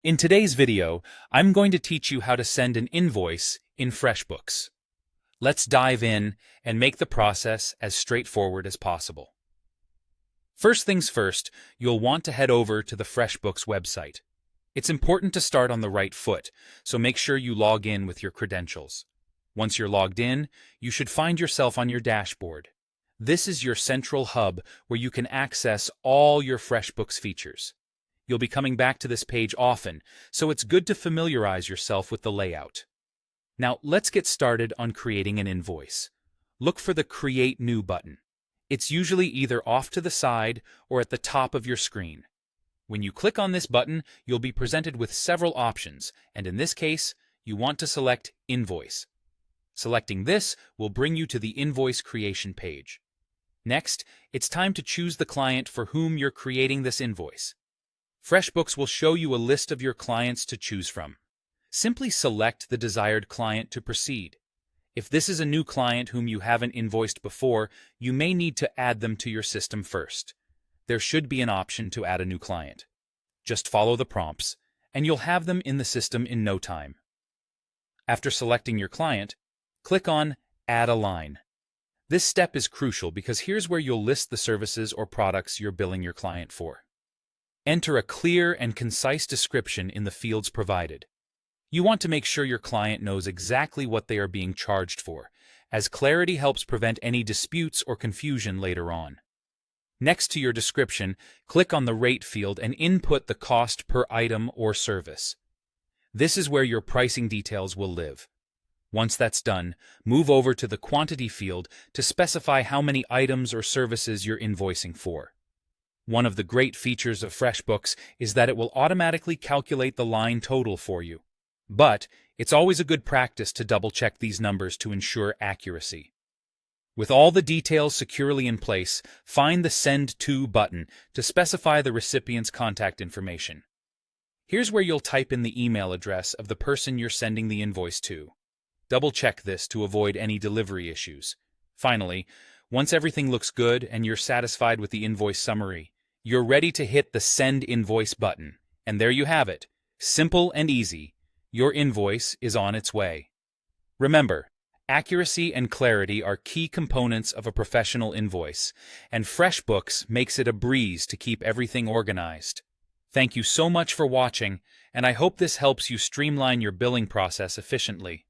In today's video, I'm going to teach you how to send an invoice in Freshbooks. Let's dive in and make the process as straightforward as possible. First things first, you'll want to head over to the Freshbooks website. It's important to start on the right foot, so make sure you log in with your credentials. Once you're logged in, you should find yourself on your dashboard. This is your central hub where you can access all your Freshbooks features. You'll be coming back to this page often, so it's good to familiarize yourself with the layout. Now, let's get started on creating an invoice. Look for the Create New button. It's usually either off to the side or at the top of your screen. When you click on this button, you'll be presented with several options, and in this case, you want to select Invoice. Selecting this will bring you to the invoice creation page. Next, it's time to choose the client for whom you're creating this invoice. Freshbooks will show you a list of your clients to choose from. Simply select the desired client to proceed. If this is a new client whom you haven't invoiced before, you may need to add them to your system first. There should be an option to add a new client. Just follow the prompts, and you'll have them in the system in no time. After selecting your client, click on Add a Line. This step is crucial because here's where you'll list the services or products you're billing your client for. Enter a clear and concise description in the fields provided. You want to make sure your client knows exactly what they are being charged for, as clarity helps prevent any disputes or confusion later on. Next to your description, click on the Rate field and input the cost per item or service. This is where your pricing details will live. Once that's done, move over to the Quantity field to specify how many items or services you're invoicing for. One of the great features of Freshbooks is that it will automatically calculate the line total for you. But it's always a good practice to double-check these numbers to ensure accuracy. With all the details securely in place, find the Send To button to specify the recipient's contact information. Here's where you'll type in the email address of the person you're sending the invoice to. Double-check this to avoid any delivery issues. Finally, once everything looks good and you're satisfied with the invoice summary, you're ready to hit the Send Invoice button. And there you have it. Simple and easy. Your invoice is on its way. Remember, accuracy and clarity are key components of a professional invoice, and Freshbooks makes it a breeze to keep everything organized. Thank you so much for watching, and I hope this helps you streamline your billing process efficiently.